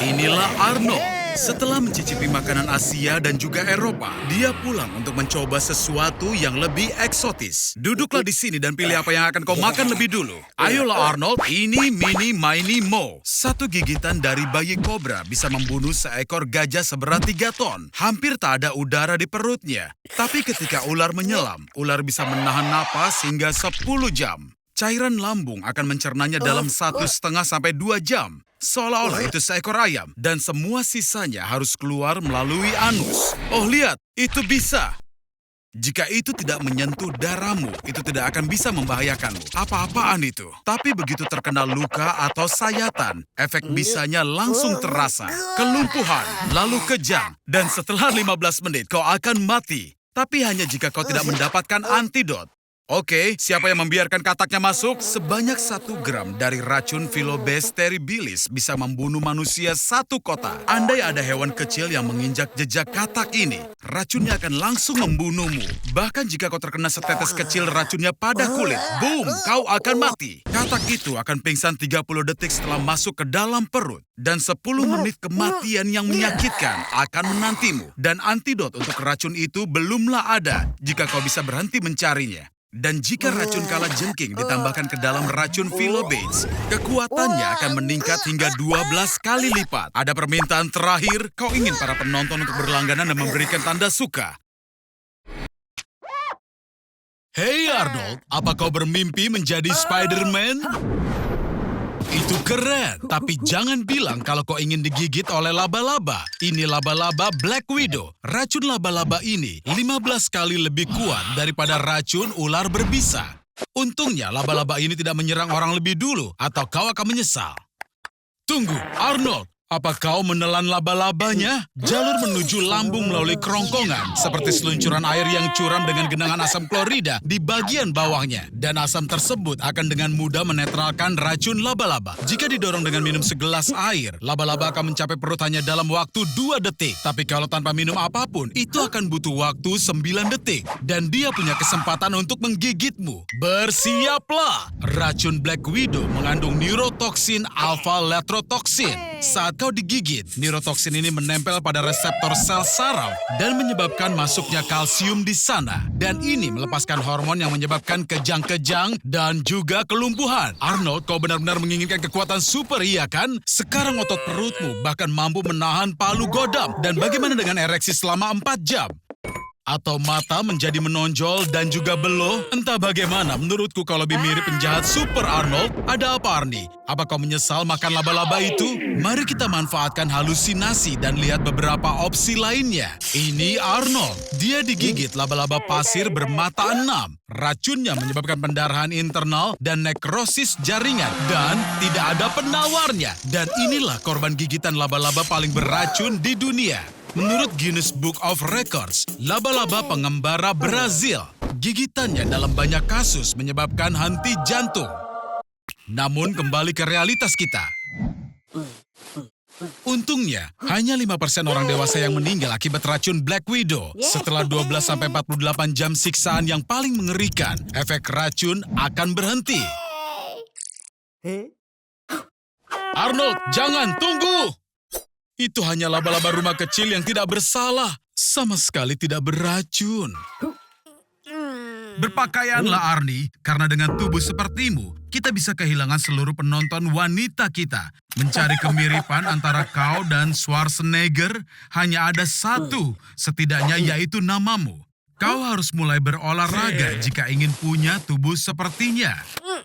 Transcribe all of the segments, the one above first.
Inilah Arnold. Setelah mencicipi makanan Asia dan juga Eropa, dia pulang untuk mencoba sesuatu yang lebih eksotis. Duduklah di sini dan pilih apa yang akan kau makan lebih dulu. Ayolah Arnold, ini mini mini mo. Satu gigitan dari bayi kobra bisa membunuh seekor gajah seberat 3 ton. Hampir tak ada udara di perutnya. Tapi ketika ular menyelam, ular bisa menahan napas hingga 10 jam. Cairan lambung akan mencernanya dalam 1,5 sampai 2 jam. Seolah-olah itu seekor ayam, dan semua sisanya harus keluar melalui anus. Oh lihat, itu bisa. Jika itu tidak menyentuh darahmu, itu tidak akan bisa membahayakanmu. Apa-apaan itu. Tapi begitu terkena luka atau sayatan, efek bisanya langsung terasa. Kelumpuhan, lalu kejang, dan setelah 15 menit kau akan mati. Tapi hanya jika kau tidak mendapatkan antidot. Oke, siapa yang membiarkan kataknya masuk? Sebanyak 1 gram dari racun Phyllobates terribilis bisa membunuh manusia 1 kota. Andai ada hewan kecil yang menginjak jejak katak ini, racunnya akan langsung membunuhmu. Bahkan jika kau terkena setetes kecil racunnya pada kulit, boom, kau akan mati. Katak itu akan pingsan 30 detik setelah masuk ke dalam perut. Dan 10 menit kematian yang menyakitkan akan menantimu. Dan antidot untuk racun itu belumlah ada jika kau bisa berhenti mencarinya. Dan jika racun kalajengking ditambahkan ke dalam racun Phyllobates, kekuatannya akan meningkat hingga 12 kali lipat. Ada permintaan terakhir, kau ingin para penonton untuk berlangganan dan memberikan tanda suka. Hey Arnold, apa kau bermimpi menjadi Spider-Man? Itu keren, tapi jangan bilang kalau kau ingin digigit oleh laba-laba. Ini laba-laba Black Widow. Racun laba-laba ini 15 kali lebih kuat daripada racun ular berbisa. Untungnya laba-laba ini tidak menyerang orang lebih dulu, atau kau akan menyesal. Tunggu, Arnold. Apa kau menelan laba-labanya? Jalur menuju lambung melalui kerongkongan, seperti seluncuran air yang curam dengan genangan asam klorida di bagian bawahnya. Dan asam tersebut akan dengan mudah menetralkan racun laba-laba. Jika didorong dengan minum segelas air, laba-laba akan mencapai perut hanya dalam waktu 2 detik. Tapi kalau tanpa minum apapun, itu akan butuh waktu 9 detik. Dan dia punya kesempatan untuk menggigitmu. Bersiaplah! Racun Black Widow mengandung neurotoksin alpha-letrotoxin. Saat kau digigit, neurotoksin ini menempel pada reseptor sel saraf dan menyebabkan masuknya kalsium di sana. Dan ini melepaskan hormon yang menyebabkan kejang-kejang dan juga kelumpuhan. Arnold, kau benar-benar menginginkan kekuatan super, iya kan? Sekarang otot perutmu bahkan mampu menahan palu godam. Dan bagaimana dengan ereksi selama 4 jam? Atau mata menjadi menonjol dan juga beloh? Entah bagaimana, menurutku kau lebih mirip penjahat super Arnold. Ada apa Arnie? Apa kau menyesal makan laba-laba itu? Mari kita manfaatkan halusinasi dan lihat beberapa opsi lainnya. Ini Arnold. Dia digigit laba-laba pasir bermata 6. Racunnya menyebabkan pendarahan internal dan nekrosis jaringan. Dan tidak ada penawarnya. Dan inilah korban gigitan laba-laba paling beracun di dunia. Menurut Guinness Book of Records, laba-laba pengembara Brazil, gigitannya dalam banyak kasus menyebabkan henti jantung. Namun kembali ke realitas kita. Untungnya, hanya 5% orang dewasa yang meninggal akibat racun Black Widow. Setelah 12-48 jam siksaan yang paling mengerikan, efek racun akan berhenti. Arnold, jangan, tunggu! Itu hanya laba-laba rumah kecil yang tidak bersalah. Sama sekali tidak beracun. Berpakaianlah Arnie, karena dengan tubuh sepertimu, kita bisa kehilangan seluruh penonton wanita kita. Mencari kemiripan antara kau dan Schwarzenegger hanya ada satu, setidaknya yaitu namamu. Kau harus mulai berolahraga jika ingin punya tubuh sepertinya.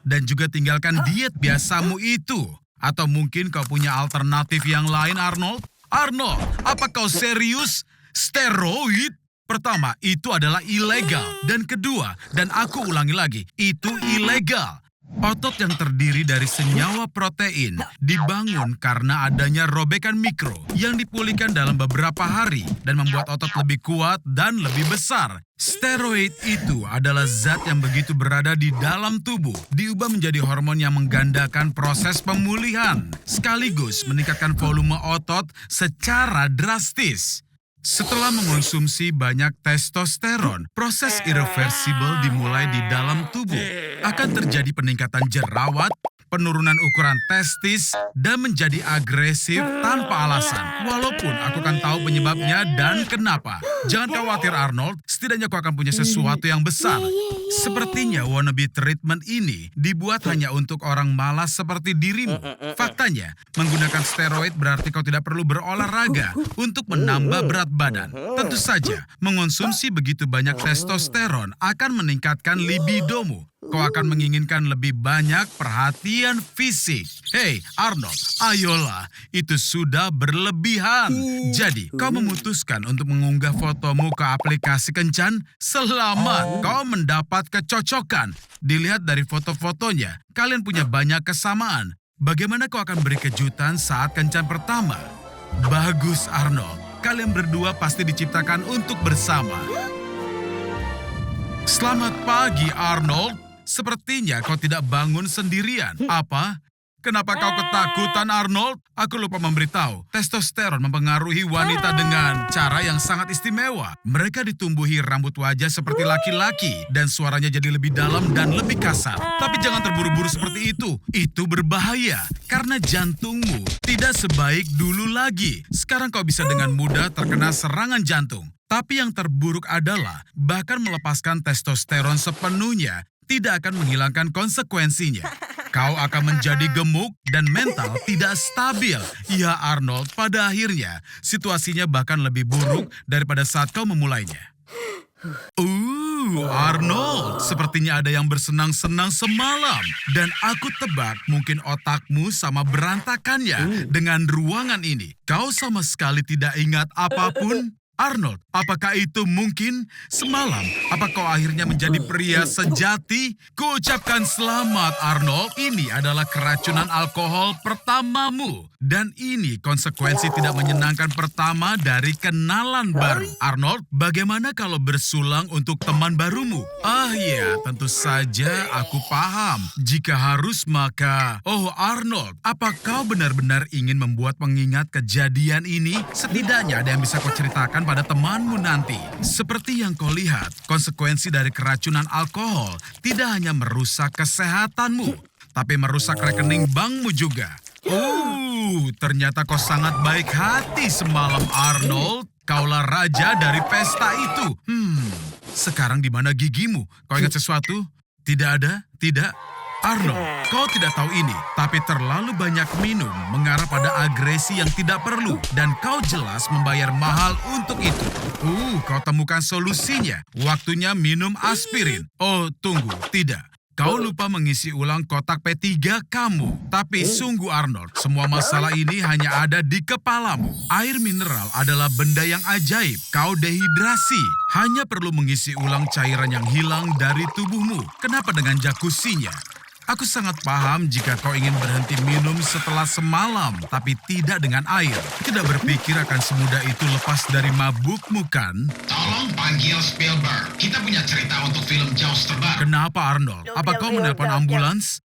Dan juga tinggalkan diet biasamu itu. Atau mungkin kau punya alternatif yang lain, Arnold? Arnold, apa kau serius? Steroid? Pertama, itu adalah ilegal. Dan kedua, dan aku ulangi lagi, itu ilegal. Otot yang terdiri dari senyawa protein dibangun karena adanya robekan mikro yang dipulihkan dalam beberapa hari dan membuat otot lebih kuat dan lebih besar. Steroid itu adalah zat yang begitu berada di dalam tubuh, diubah menjadi hormon yang menggandakan proses pemulihan, sekaligus meningkatkan volume otot secara drastis. Setelah mengonsumsi banyak testosteron, proses irreversibel dimulai di dalam tubuh. Akan terjadi peningkatan jerawat, penurunan ukuran testis, dan menjadi agresif tanpa alasan. Walaupun aku kan tahu penyebabnya dan kenapa. Jangan khawatir Arnold, setidaknya kau akan punya sesuatu yang besar. Sepertinya wannabe treatment ini dibuat hanya untuk orang malas seperti dirimu. Faktanya, menggunakan steroid berarti kau tidak perlu berolahraga untuk menambah berat badan. Tentu saja, mengonsumsi begitu banyak testosteron akan meningkatkan libidomu. Kau akan menginginkan lebih banyak perhatian fisik. Hei, Arnold, ayolah, itu sudah berlebihan. Jadi, kau memutuskan untuk mengunggah fotomu ke aplikasi kencan? Selamat, kau mendapat kecocokan. Dilihat dari foto-fotonya, kalian punya banyak kesamaan. Bagaimana kau akan beri kejutan saat kencan pertama? Bagus, Arnold. Kalian berdua pasti diciptakan untuk bersama. Selamat pagi, Arnold. Sepertinya kau tidak bangun sendirian. Apa? Kenapa kau ketakutan, Arnold? Aku lupa memberitahu, testosteron mempengaruhi wanita dengan cara yang sangat istimewa. Mereka ditumbuhi rambut wajah seperti laki-laki dan suaranya jadi lebih dalam dan lebih kasar. Tapi jangan terburu-buru seperti itu. Itu berbahaya karena jantungmu tidak sebaik dulu lagi. Sekarang kau bisa dengan mudah terkena serangan jantung. Tapi yang terburuk adalah bahkan melepaskan testosteron sepenuhnya tidak akan menghilangkan konsekuensinya. Kau akan menjadi gemuk dan mental tidak stabil. Ya Arnold, pada akhirnya situasinya bahkan lebih buruk daripada saat kau memulainya. Arnold, sepertinya ada yang bersenang-senang semalam. Dan aku tebak mungkin otakmu sama berantakannya dengan ruangan ini. Kau sama sekali tidak ingat apapun? Arnold, apakah itu mungkin? Semalam, apa kau akhirnya menjadi pria sejati? Kuucapkan selamat, Arnold. Ini adalah keracunan alkohol pertamamu. Dan ini konsekuensi tidak menyenangkan pertama dari kenalan baru. Arnold, bagaimana kalau bersulang untuk teman barumu? Ya, tentu saja aku paham. Jika harus maka... Oh, Arnold, apa kau benar-benar ingin membuat pengingat kejadian ini? Setidaknya ada yang bisa kau ceritakan pada temanmu nanti. Seperti yang kau lihat, konsekuensi dari keracunan alkohol tidak hanya merusak kesehatanmu, tapi merusak rekening bankmu juga. Ternyata kau sangat baik hati semalam, Arnold. Kaulah raja dari pesta itu. Sekarang di mana gigimu? Kau ingat sesuatu? Tidak ada? Tidak? Arnold, kau tidak tahu ini, tapi terlalu banyak minum mengarah pada agresi yang tidak perlu, dan kau jelas membayar mahal untuk itu. Kau temukan solusinya. Waktunya minum aspirin. Oh, tunggu, tidak. Kau lupa mengisi ulang kotak P3 kamu. Tapi sungguh Arnold, semua masalah ini hanya ada di kepalamu. Air mineral adalah benda yang ajaib. Kau dehidrasi. Hanya perlu mengisi ulang cairan yang hilang dari tubuhmu. Kenapa dengan jacuzzinya? Aku sangat paham jika kau ingin berhenti minum setelah semalam, tapi tidak dengan air. Tidak berpikir akan semudah itu lepas dari mabukmu, kan? Tolong panggil Spielberg. Kita punya cerita untuk film Jaws terbang. Kenapa, Arnold? Apa kau menelpon ambulans?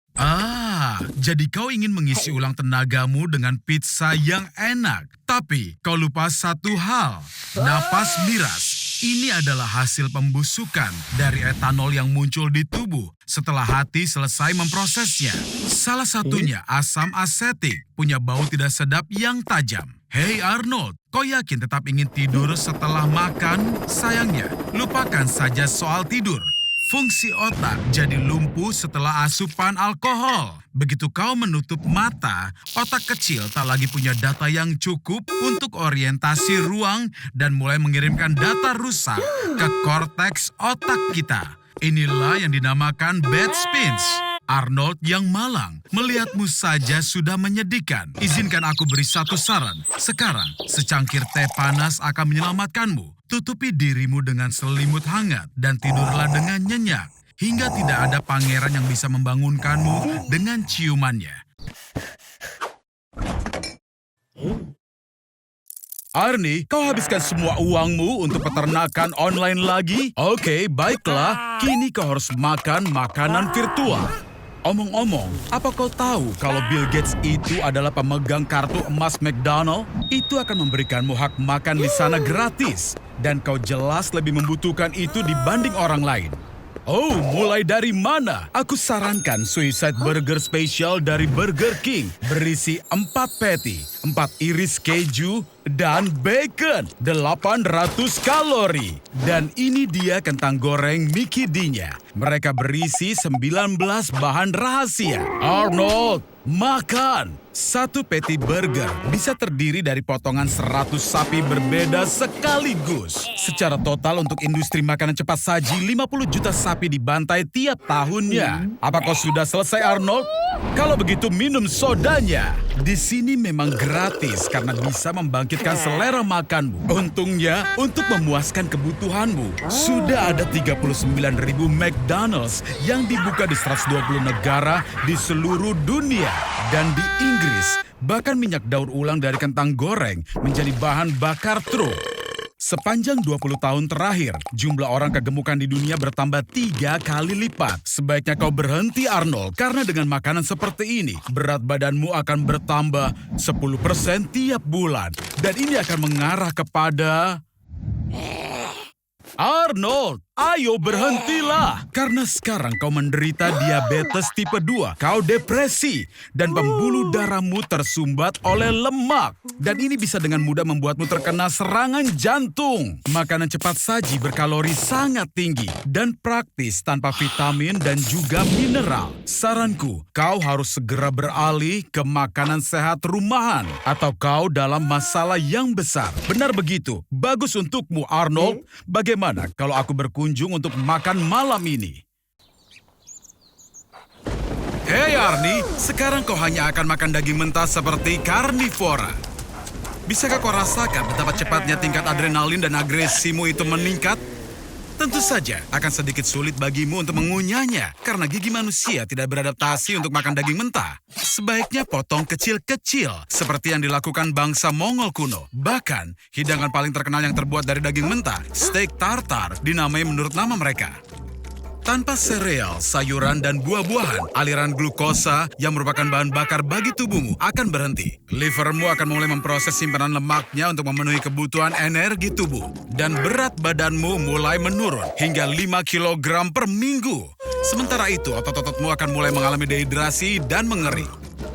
Jadi kau ingin mengisi ulang tenagamu dengan pizza yang enak. Tapi kau lupa satu hal, napas miras. Ini adalah hasil pembusukan dari etanol yang muncul di tubuh setelah hati selesai memprosesnya. Salah satunya asam asetik, punya bau tidak sedap yang tajam. Hei Arnold, kau yakin tetap ingin tidur setelah makan? Sayangnya, lupakan saja soal tidur. Fungsi otak jadi lumpuh setelah asupan alkohol. Begitu kau menutup mata, otak kecil tak lagi punya data yang cukup untuk orientasi ruang dan mulai mengirimkan data rusak ke korteks otak kita. Inilah yang dinamakan bad spins. Arnold yang malang, melihatmu saja sudah menyedihkan. Izinkan aku beri satu saran. Sekarang, secangkir teh panas akan menyelamatkanmu. Tutupi dirimu dengan selimut hangat dan tidurlah dengan nyenyak. Hingga tidak ada pangeran yang bisa membangunkanmu dengan ciumannya. Arnie, kau habiskan semua uangmu untuk peternakan online lagi? Oke, baiklah. Kini kau harus makan makanan virtual. Omong-omong, apa kau tahu kalau Bill Gates itu adalah pemegang kartu emas McDonald? Itu akan memberikanmu hak makan di sana gratis. Dan kau jelas lebih membutuhkan itu dibanding orang lain. Oh, mulai dari mana? Aku sarankan Suicide Burger Special dari Burger King. Berisi 4 patty, 4 iris keju, dan bacon. 800 kalori. Dan ini dia kentang goreng Mickey D-nya. Mereka berisi 19 bahan rahasia. Arnold, makan! Satu patty burger bisa terdiri dari potongan 100 sapi berbeda sekaligus. Secara total untuk industri makanan cepat saji, 50 juta sapi dibantai tiap tahunnya. Apa kau sudah selesai, Arnold? Kalau begitu minum sodanya. Di sini memang gratis karena bisa membangkitkan selera makanmu. Untungnya, untuk memuaskan kebutuhanmu, sudah ada 39.000 McDonald's yang dibuka di 120 negara di seluruh dunia. Dan di Inggris, bahkan minyak daur ulang dari kentang goreng menjadi bahan bakar truk. Sepanjang 20 tahun terakhir, jumlah orang kegemukan di dunia bertambah 3 kali lipat. Sebaiknya kau berhenti, Arnold, karena dengan makanan seperti ini, berat badanmu akan bertambah 10% tiap bulan. Dan ini akan mengarah kepada... Arnold, ayo berhentilah. Karena sekarang kau menderita diabetes tipe 2, kau depresi, dan pembuluh darahmu tersumbat oleh lemak. Dan ini bisa dengan mudah membuatmu terkena serangan jantung. Makanan cepat saji berkalori sangat tinggi dan praktis tanpa vitamin dan juga mineral. Saranku, kau harus segera beralih ke makanan sehat rumahan atau kau dalam masalah yang besar. Benar begitu, bagus untukmu, Arnold. Bagaimana kalau aku berkunjung untuk makan malam ini? Hei Arnie, sekarang kau hanya akan makan daging mentah seperti karnivora. Bisakah kau rasakan betapa cepatnya tingkat adrenalin dan agresimu itu meningkat? Tentu saja akan sedikit sulit bagimu untuk mengunyahnya karena gigi manusia tidak beradaptasi untuk makan daging mentah. Sebaiknya potong kecil-kecil seperti yang dilakukan bangsa Mongol kuno. Bahkan, hidangan paling terkenal yang terbuat dari daging mentah, steak tartar, dinamai menurut nama mereka. Tanpa sereal, sayuran, dan buah-buahan, aliran glukosa yang merupakan bahan bakar bagi tubuhmu akan berhenti. Livermu akan mulai memproses simpanan lemaknya untuk memenuhi kebutuhan energi tubuh. Dan berat badanmu mulai menurun hingga 5 kg per minggu. Sementara itu, otot-ototmu akan mulai mengalami dehidrasi dan mengering.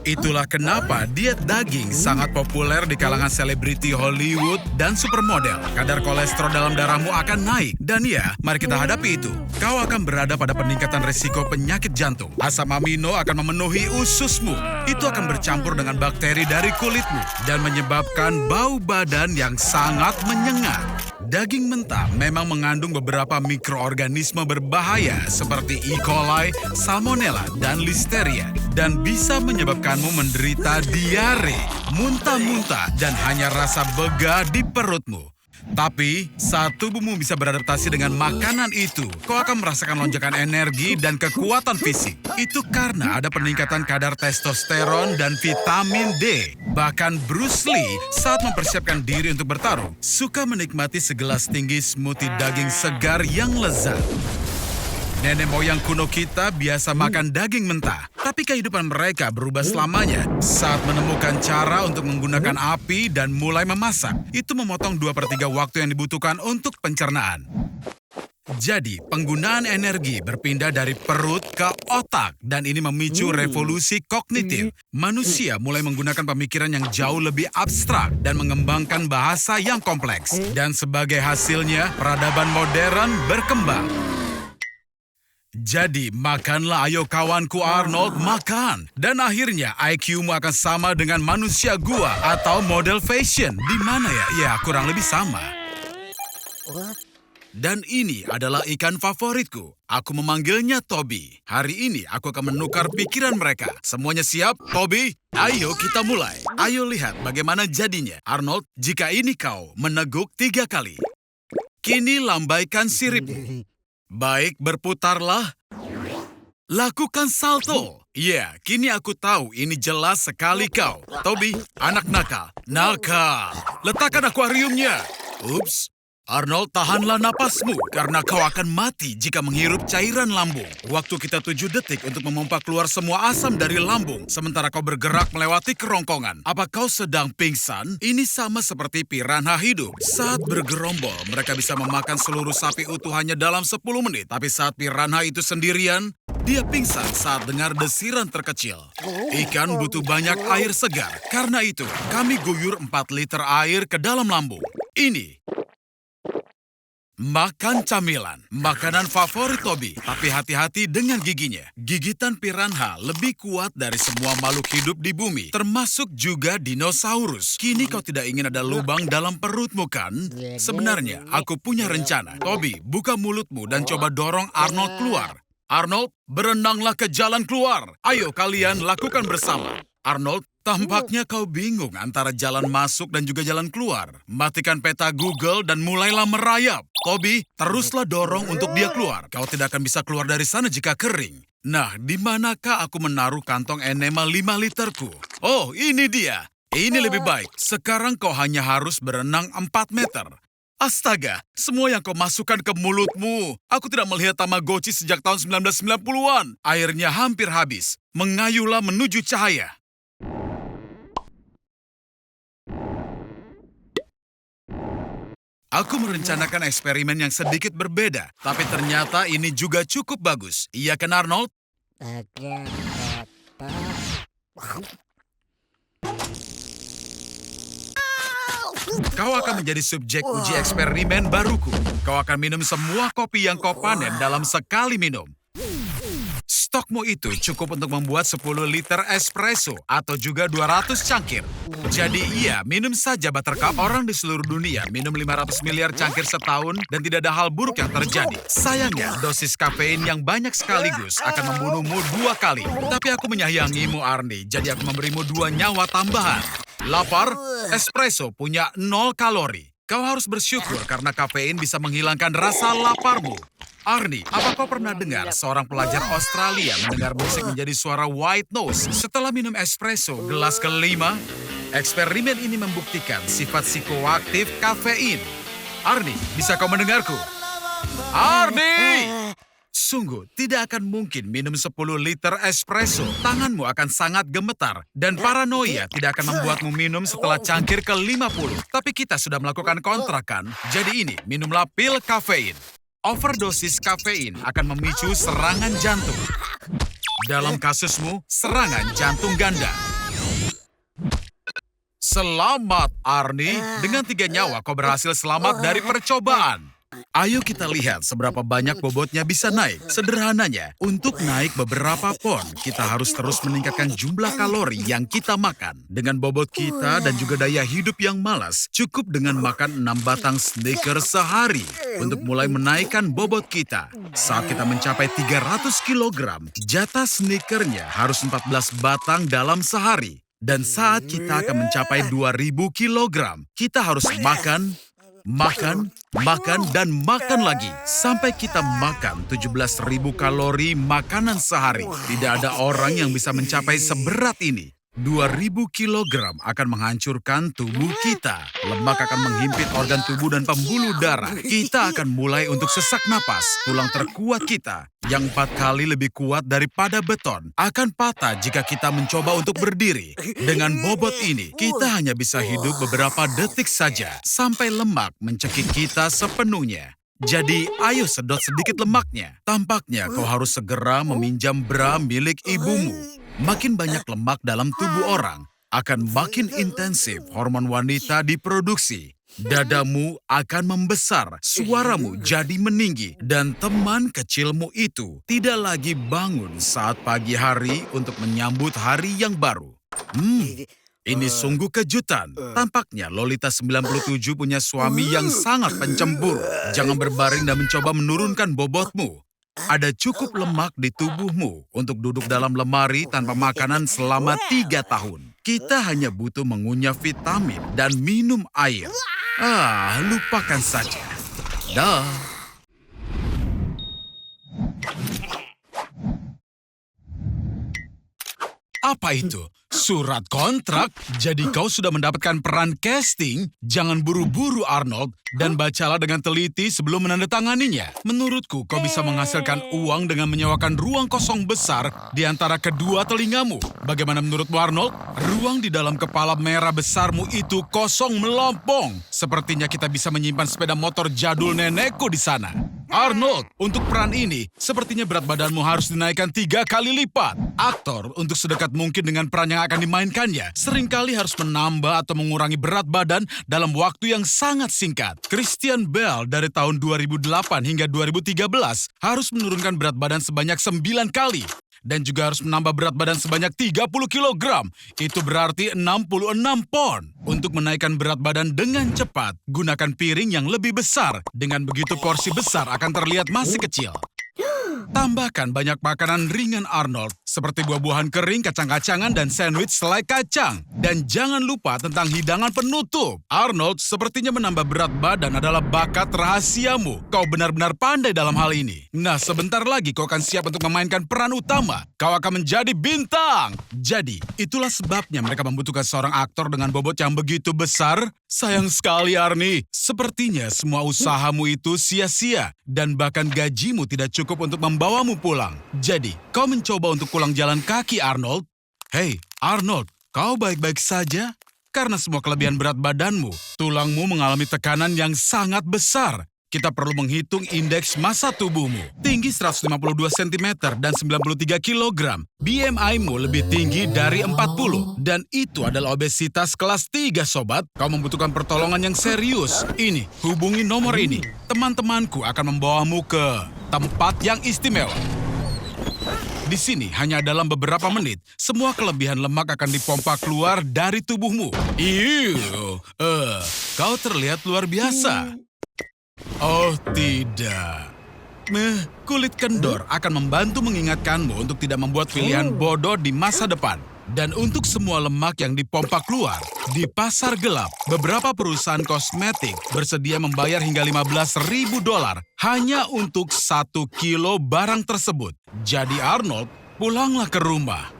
Itulah kenapa diet daging sangat populer di kalangan selebriti Hollywood dan supermodel. Kadar kolesterol dalam darahmu akan naik. Dan ya, mari kita hadapi itu. Kau akan berada pada peningkatan risiko penyakit jantung. Asam amino akan memenuhi ususmu. Itu akan bercampur dengan bakteri dari kulitmu dan menyebabkan bau badan yang sangat menyengat. Daging mentah memang mengandung beberapa mikroorganisme berbahaya seperti E. coli, Salmonella, dan Listeria. Dan bisa menyebabkanmu menderita diare, muntah-muntah, dan hanya rasa bega di perutmu. Tapi, saat tubuhmu bisa beradaptasi dengan makanan itu, kau akan merasakan lonjakan energi dan kekuatan fisik. Itu karena ada peningkatan kadar testosteron dan vitamin D. Bahkan Bruce Lee saat mempersiapkan diri untuk bertarung, suka menikmati segelas tinggi smoothie daging segar yang lezat. Nenek moyang kuno kita biasa makan daging mentah, tapi kehidupan mereka berubah selamanya saat menemukan cara untuk menggunakan api dan mulai memasak. Itu memotong 2/3 waktu yang dibutuhkan untuk pencernaan. Jadi, penggunaan energi berpindah dari perut ke otak dan ini memicu revolusi kognitif. Manusia mulai menggunakan pemikiran yang jauh lebih abstrak dan mengembangkan bahasa yang kompleks. Dan sebagai hasilnya, peradaban modern berkembang. Jadi, makanlah ayo kawanku Arnold, makan. Dan akhirnya IQ-mu akan sama dengan manusia gua atau model fashion. Di mana ya? Ya, kurang lebih sama. Dan ini adalah ikan favoritku. Aku memanggilnya Toby. Hari ini aku akan menukar pikiran mereka. Semuanya siap? Toby, ayo kita mulai. Ayo lihat bagaimana jadinya. Arnold, jika ini kau meneguk 3 kali. Kini lambaikan siripmu. Baik, berputarlah. Lakukan salto. Ya, kini aku tahu ini jelas sekali kau. Toby, anak nakal. Nakal. Letakkan akuariumnya. Ups. Arnold, tahanlah napasmu karena kau akan mati jika menghirup cairan lambung. Waktu kita 7 detik untuk memompa keluar semua asam dari lambung, sementara kau bergerak melewati kerongkongan. Apa kau sedang pingsan? Ini sama seperti piranha hidup. Saat bergerombol, mereka bisa memakan seluruh sapi utuh hanya dalam 10 menit. Tapi saat piranha itu sendirian, dia pingsan saat dengar desiran terkecil. Ikan butuh banyak air segar. Karena itu, kami guyur 4 liter air ke dalam lambung. Ini makan camilan, makanan favorit Toby, tapi hati-hati dengan giginya. Gigitan piranha lebih kuat dari semua makhluk hidup di bumi, termasuk juga dinosaurus. Kini kau tidak ingin ada lubang dalam perutmu, kan? Sebenarnya, aku punya rencana. Toby, buka mulutmu dan coba dorong Arnold keluar. Arnold, berenanglah ke jalan keluar. Ayo kalian lakukan bersama. Arnold, tampaknya kau bingung antara jalan masuk dan juga jalan keluar. Matikan peta Google dan mulailah merayap. Toby, teruslah dorong untuk dia keluar. Kau tidak akan bisa keluar dari sana jika kering. Nah, di manakah aku menaruh kantong enema 5 literku? Oh, ini dia. Ini lebih baik. Sekarang kau hanya harus berenang 4 meter. Astaga, semua yang kau masukkan ke mulutmu. Aku tidak melihat Tamagotchi sejak tahun 1990-an. Airnya hampir habis. Mengayulah menuju cahaya. Aku merencanakan eksperimen yang sedikit berbeda, tapi ternyata ini juga cukup bagus. Iya kan, Arnold? Kau akan menjadi subjek uji eksperimen baruku. Kau akan minum semua kopi yang kau panen dalam sekali minum. Stokmu itu cukup untuk membuat 10 liter espresso atau juga 200 cangkir. Jadi iya, minum saja Buttercup. Orang di seluruh dunia minum 500 miliar cangkir setahun dan tidak ada hal buruk yang terjadi. Sayangnya, dosis kafein yang banyak sekaligus akan membunuhmu 2 kali. Tapi aku menyayangimu, Arnie, jadi aku memberimu 2 nyawa tambahan. Lapar? Espresso punya 0 kalori. Kau harus bersyukur karena kafein bisa menghilangkan rasa laparmu. Arnie, apa kau pernah dengar seorang pelajar Australia mendengar musik menjadi suara white noise setelah minum espresso gelas kelima? Eksperimen ini membuktikan sifat psikoaktif kafein. Arnie, bisa kau mendengarku? Arnie! Sungguh, tidak akan mungkin minum 10 liter espresso. Tanganmu akan sangat gemetar. Dan paranoia tidak akan membuatmu minum setelah cangkir ke-50. Tapi kita sudah melakukan kontrakan. Jadi ini, minumlah pil kafein. Overdosis kafein akan memicu serangan jantung. Dalam kasusmu, serangan jantung ganda. Selamat, Arnie. Dengan 3 nyawa, kau berhasil selamat dari percobaan. Ayo kita lihat seberapa banyak bobotnya bisa naik. Sederhananya, untuk naik beberapa pon, kita harus terus meningkatkan jumlah kalori yang kita makan. Dengan bobot kita dan juga daya hidup yang malas, cukup dengan makan 6 batang Snickers sehari untuk mulai menaikkan bobot kita. Saat kita mencapai 300 kilogram, jatah Snickernya harus 14 batang dalam sehari. Dan saat kita akan mencapai 2000 kilogram, kita harus makan, dan makan lagi. Sampai kita makan 17.000 kalori makanan sehari. Tidak ada orang yang bisa mencapai seberat ini. 2000 kilogram akan menghancurkan tubuh kita. Lemak akan menghimpit organ tubuh dan pembuluh darah. Kita akan mulai untuk sesak napas. Tulang terkuat kita, yang 4 kali lebih kuat daripada beton, akan patah jika kita mencoba untuk berdiri. Dengan bobot ini, kita hanya bisa hidup beberapa detik saja, sampai lemak mencekik kita sepenuhnya. Jadi, ayo sedot sedikit lemaknya. Tampaknya kau harus segera meminjam bra milik ibumu. Makin banyak lemak dalam tubuh orang, akan makin intensif hormon wanita diproduksi. Dadamu akan membesar, suaramu jadi meninggi, dan teman kecilmu itu tidak lagi bangun saat pagi hari untuk menyambut hari yang baru. Ini sungguh kejutan. Tampaknya Lolita 97 punya suami yang sangat pencemburu. Jangan berbaring dan mencoba menurunkan bobotmu. Ada cukup lemak di tubuhmu untuk duduk dalam lemari tanpa makanan selama 3 tahun. Kita hanya butuh mengunyah vitamin dan minum air. Lupakan saja. Dah. Apa itu? Surat kontrak? Jadi kau sudah mendapatkan peran casting? Jangan buru-buru Arnold, dan bacalah dengan teliti sebelum menandatanganinya. Menurutku kau bisa menghasilkan uang dengan menyewakan ruang kosong besar di antara kedua telingamu. Bagaimana menurutmu Arnold? Ruang di dalam kepala merah besarmu itu kosong melompong. Sepertinya kita bisa menyimpan sepeda motor jadul nenekku di sana. Arnold, untuk peran ini, sepertinya berat badanmu harus dinaikkan 3 kali lipat. Aktor, untuk sedekat mungkin dengan peran yang akan dimainkannya, seringkali harus menambah atau mengurangi berat badan dalam waktu yang sangat singkat. Christian Bale dari tahun 2008 hingga 2013 harus menurunkan berat badan sebanyak 9 kali. Dan juga harus menambah berat badan sebanyak 30 kilogram. Itu berarti 66 pon. Untuk menaikkan berat badan dengan cepat, gunakan piring yang lebih besar. Dengan begitu porsi besar akan terlihat masih kecil. Tambahkan banyak makanan ringan Arnold, seperti buah-buahan kering, kacang-kacangan, dan sandwich selai kacang. Dan jangan lupa tentang hidangan penutup. Arnold, sepertinya menambah berat badan adalah bakat rahasiamu. Kau benar-benar pandai dalam hal ini. Nah, sebentar lagi kau akan siap untuk memainkan peran utama. Kau akan menjadi bintang. Jadi, itulah sebabnya mereka membutuhkan seorang aktor dengan bobot yang begitu besar. Sayang sekali, Arnie. Sepertinya semua usahamu itu sia-sia. Dan bahkan gajimu tidak cukup untuk membawamu pulang. Jadi, kau mencoba untuk pulang jalan kaki, Arnold. Hei, Arnold, kau baik-baik saja? Karena semua kelebihan berat badanmu, tulangmu mengalami tekanan yang sangat besar. Kita perlu menghitung indeks massa tubuhmu. Tinggi 152 cm dan 93 kg. BMI-mu lebih tinggi dari 40. Dan itu adalah obesitas kelas 3, sobat. Kau membutuhkan pertolongan yang serius. Ini, hubungi nomor ini. Teman-temanku akan membawamu ke tempat yang istimewa. Di sini, hanya dalam beberapa menit, semua kelebihan lemak akan dipompa keluar dari tubuhmu. Kau terlihat luar biasa. Oh tidak. Kulit kendor akan membantu mengingatkanmu untuk tidak membuat pilihan bodoh di masa depan. Dan untuk semua lemak yang dipompa keluar, di pasar gelap, beberapa perusahaan kosmetik bersedia membayar hingga $15.000 hanya untuk 1 kilo barang tersebut. Jadi Arnold, pulanglah ke rumah.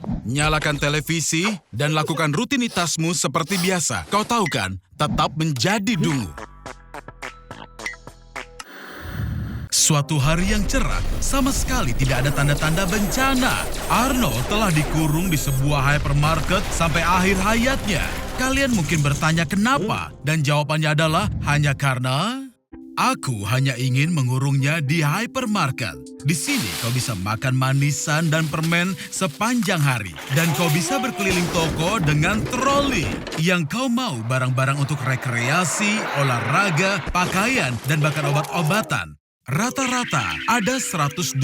Nyalakan televisi dan lakukan rutinitasmu seperti biasa. Kau tahu kan, tetap menjadi dungu. Suatu hari yang cerah, sama sekali tidak ada tanda-tanda bencana. Arnold telah dikurung di sebuah hypermarket sampai akhir hayatnya. Kalian mungkin bertanya kenapa, dan jawabannya adalah hanya karena aku hanya ingin mengurungnya di hypermarket. Di sini kau bisa makan manisan dan permen sepanjang hari. Dan kau bisa berkeliling toko dengan troli. Yang kau mau barang-barang untuk rekreasi, olahraga, pakaian, dan bahkan obat-obatan. Rata-rata ada 120.000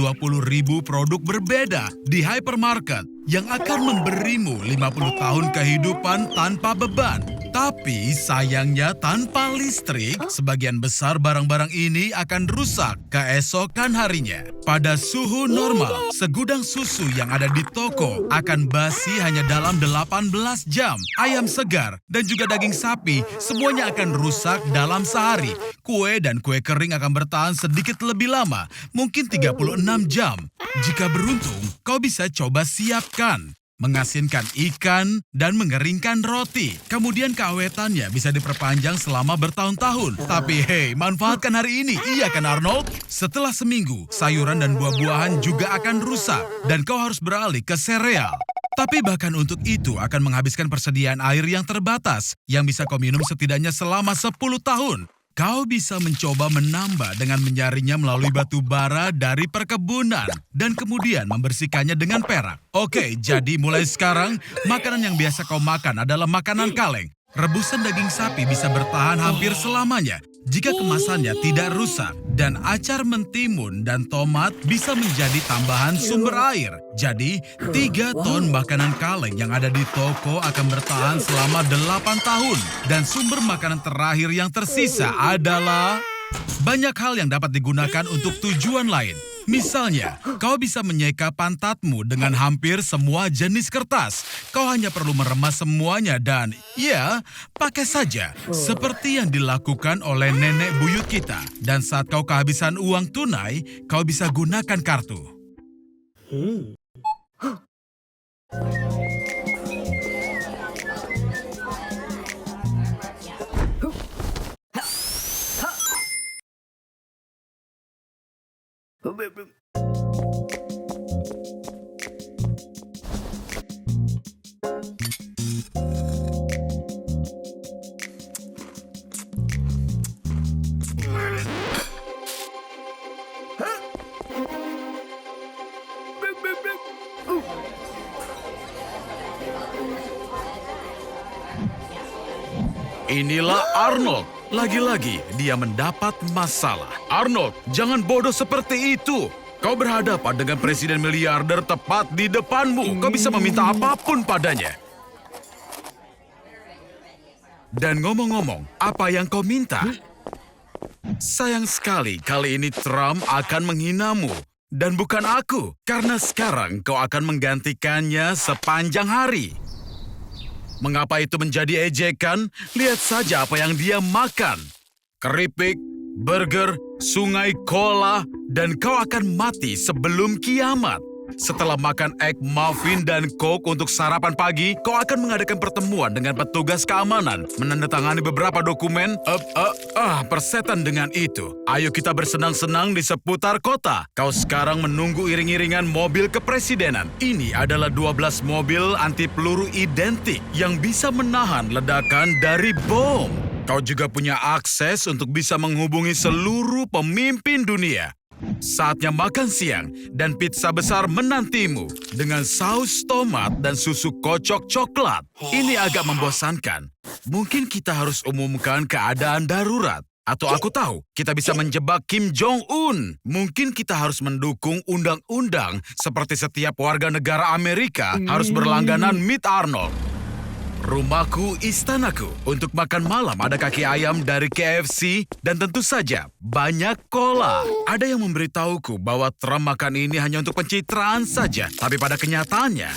produk berbeda di hypermarket yang akan memberimu 50 tahun kehidupan tanpa beban. Tapi sayangnya tanpa listrik, sebagian besar barang-barang ini akan rusak keesokan harinya. Pada suhu normal, segudang susu yang ada di toko akan basi hanya dalam 18 jam. Ayam segar dan juga daging sapi semuanya akan rusak dalam sehari. Kue dan kue kering akan bertahan sedikit lebih lama, mungkin 36 jam. Jika beruntung, kau bisa coba siapkan mengasinkan ikan, dan mengeringkan roti. Kemudian keawetannya bisa diperpanjang selama bertahun-tahun. Tapi hei, manfaatkan hari ini, iya kan Arnold? Setelah seminggu, sayuran dan buah-buahan juga akan rusak, dan kau harus beralih ke sereal. Tapi bahkan untuk itu akan menghabiskan persediaan air yang terbatas, yang bisa kau minum setidaknya selama 10 tahun. Kau bisa mencoba menambah dengan menyaringnya melalui batu bara dari perkebunan dan kemudian membersihkannya dengan perak. Oke, jadi mulai sekarang, makanan yang biasa kau makan adalah makanan kaleng. Rebusan daging sapi bisa bertahan hampir selamanya jika kemasannya tidak rusak. Dan acar mentimun dan tomat bisa menjadi tambahan sumber air. Jadi, 3 ton makanan kaleng yang ada di toko akan bertahan selama 8 tahun. Dan sumber makanan terakhir yang tersisa adalah banyak hal yang dapat digunakan untuk tujuan lain. Misalnya, kau bisa menyeka pantatmu dengan hampir semua jenis kertas. Kau hanya perlu meremas semuanya dan, ya, pakai saja. Seperti yang dilakukan oleh nenek buyut kita. Dan saat kau kehabisan uang tunai, kau bisa gunakan kartu. Inilah Arnold. Lagi-lagi dia mendapat masalah. Arnold, jangan bodoh seperti itu. Kau berhadapan dengan presiden miliarder tepat di depanmu. Kau bisa meminta apapun padanya. Dan ngomong-ngomong, apa yang kau minta? Sayang sekali, kali ini Trump akan menghinamu. Dan bukan aku, karena sekarang kau akan menggantikannya sepanjang hari. Mengapa itu menjadi ejekan? Lihat saja apa yang dia makan. Keripik, burger, sungai cola, dan kau akan mati sebelum kiamat. Setelah makan egg muffin dan coke untuk sarapan pagi, kau akan mengadakan pertemuan dengan petugas keamanan, menandatangani beberapa dokumen. Persetan dengan itu. Ayo kita bersenang-senang di seputar kota. Kau sekarang menunggu iring-iringan mobil kepresidenan. Ini adalah 12 mobil anti peluru identik yang bisa menahan ledakan dari bom. Kau juga punya akses untuk bisa menghubungi seluruh pemimpin dunia. Saatnya makan siang dan pizza besar menantimu dengan saus tomat dan susu kocok coklat. Ini agak membosankan. Mungkin kita harus umumkan keadaan darurat. Atau aku tahu, kita bisa menjebak Kim Jong-un. Mungkin kita harus mendukung undang-undang seperti setiap warga negara Amerika harus berlangganan Meet Arnold. Rumahku, istanaku. Untuk makan malam ada kaki ayam dari KFC dan tentu saja banyak cola. Ada yang memberitahuku bahwa Trump makan ini hanya untuk pencitraan saja. Tapi pada kenyataannya...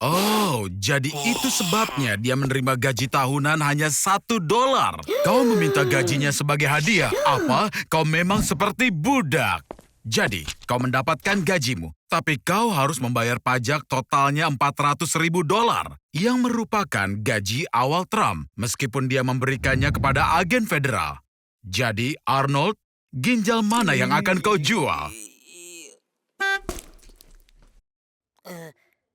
Oh, jadi itu sebabnya dia menerima gaji tahunan hanya $1. Kau meminta gajinya sebagai hadiah. Apa? Kau memang seperti budak. Jadi, kau mendapatkan gajimu, tapi kau harus membayar pajak totalnya $400.000 yang merupakan gaji awal Trump, meskipun dia memberikannya kepada agen federal. Jadi, Arnold, ginjal mana yang akan kau jual?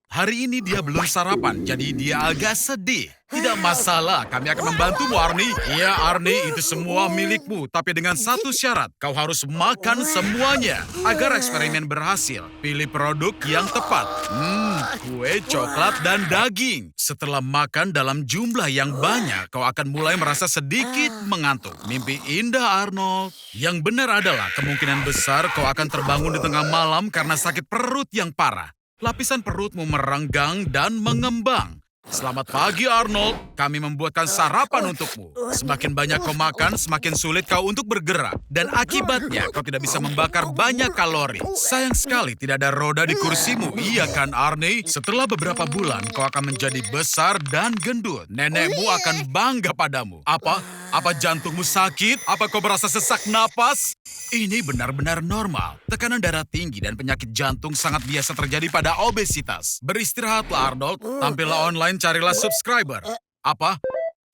Hari ini dia belum sarapan, jadi dia agak sedih. Tidak masalah, kami akan membantumu, Arnie. Iya, Arnie, itu semua milikmu. Tapi dengan satu syarat, kau harus makan semuanya. Agar eksperimen berhasil, pilih produk yang tepat. Kue, coklat, dan daging. Setelah makan dalam jumlah yang banyak, kau akan mulai merasa sedikit mengantuk. Mimpi indah, Arnold. Yang benar adalah kemungkinan besar kau akan terbangun di tengah malam karena sakit perut yang parah. Lapisan perutmu merenggang dan mengembang. Selamat pagi, Arnold. Kami membuatkan sarapan untukmu. Semakin banyak kau makan, semakin sulit kau untuk bergerak. Dan akibatnya, kau tidak bisa membakar banyak kalori. Sayang sekali tidak ada roda di kursimu. Iya kan, Arnie? Setelah beberapa bulan, kau akan menjadi besar dan gendut. Nenekmu akan bangga padamu. Apa? Apa jantungmu sakit? Apa kau merasa sesak napas? Ini benar-benar normal. Tekanan darah tinggi dan penyakit jantung sangat biasa terjadi pada obesitas. Beristirahatlah, Arnold. Tampillah online, carilah subscriber. Apa?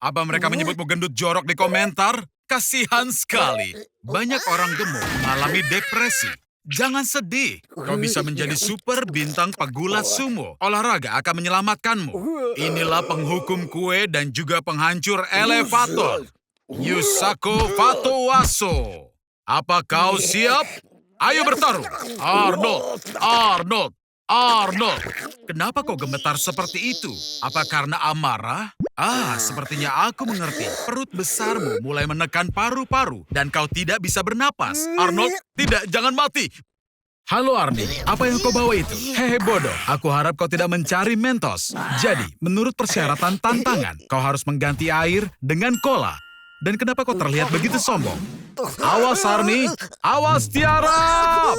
Apa mereka menyebutmu gendut jorok di komentar? Kasihan sekali. Banyak orang gemuk mengalami depresi. Jangan sedih. Kau bisa menjadi super bintang pegulat sumo. Olahraga akan menyelamatkanmu. Inilah penghukum kue dan juga penghancur elevator. Yusaku Fatowaso. Apa kau siap? Ayo bertarung. Arnold, Arnold, Arnold. Kenapa kau gemetar seperti itu? Apa karena amarah? Sepertinya aku mengerti. Perut besarmu mulai menekan paru-paru dan kau tidak bisa bernapas. Arnold, tidak, jangan mati. Halo Arnie, apa yang kau bawa itu? Hehe bodoh, aku harap kau tidak mencari Mentos. Jadi, menurut persyaratan tantangan, kau harus mengganti air dengan cola. Dan kenapa kau terlihat begitu sombong? Awas Arnie, awas tiarap!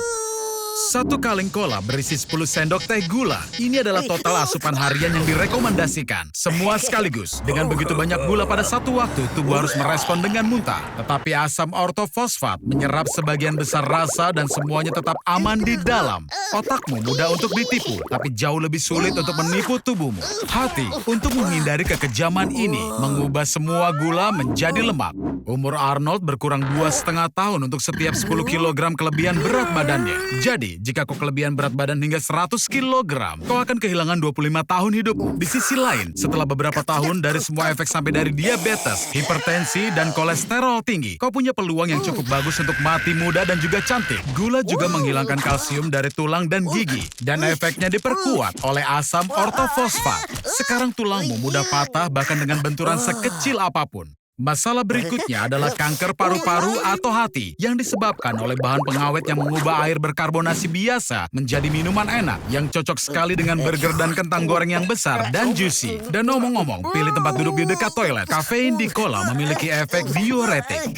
Satu kaleng cola berisi 10 sendok teh gula. Ini adalah total asupan harian yang direkomendasikan. Semua sekaligus. Dengan begitu banyak gula pada satu waktu, tubuh harus merespon dengan muntah. Tetapi asam ortofosfat menyerap sebagian besar rasa dan semuanya tetap aman di dalam. Otakmu mudah untuk ditipu, tapi jauh lebih sulit untuk menipu tubuhmu. Hati, untuk menghindari kekejaman ini, mengubah semua gula menjadi lemak. Umur Arnold berkurang 2,5 tahun untuk setiap 10 kg kelebihan berat badannya. Jadi, jika kau kelebihan berat badan hingga 100 kg, kau akan kehilangan 25 tahun hidupmu. Di sisi lain, setelah beberapa tahun dari semua efek sampai dari diabetes, hipertensi, dan kolesterol tinggi, kau punya peluang yang cukup bagus untuk mati muda dan juga cantik. Gula juga menghilangkan kalsium dari tulang dan gigi, dan efeknya diperkuat oleh asam ortofosfat. Sekarang tulangmu mudah patah bahkan dengan benturan sekecil apapun. Masalah berikutnya adalah kanker paru-paru atau hati yang disebabkan oleh bahan pengawet yang mengubah air berkarbonasi biasa menjadi minuman enak yang cocok sekali dengan burger dan kentang goreng yang besar dan juicy. Dan ngomong-ngomong, pilih tempat duduk di dekat toilet. Kafein di cola memiliki efek diuretik.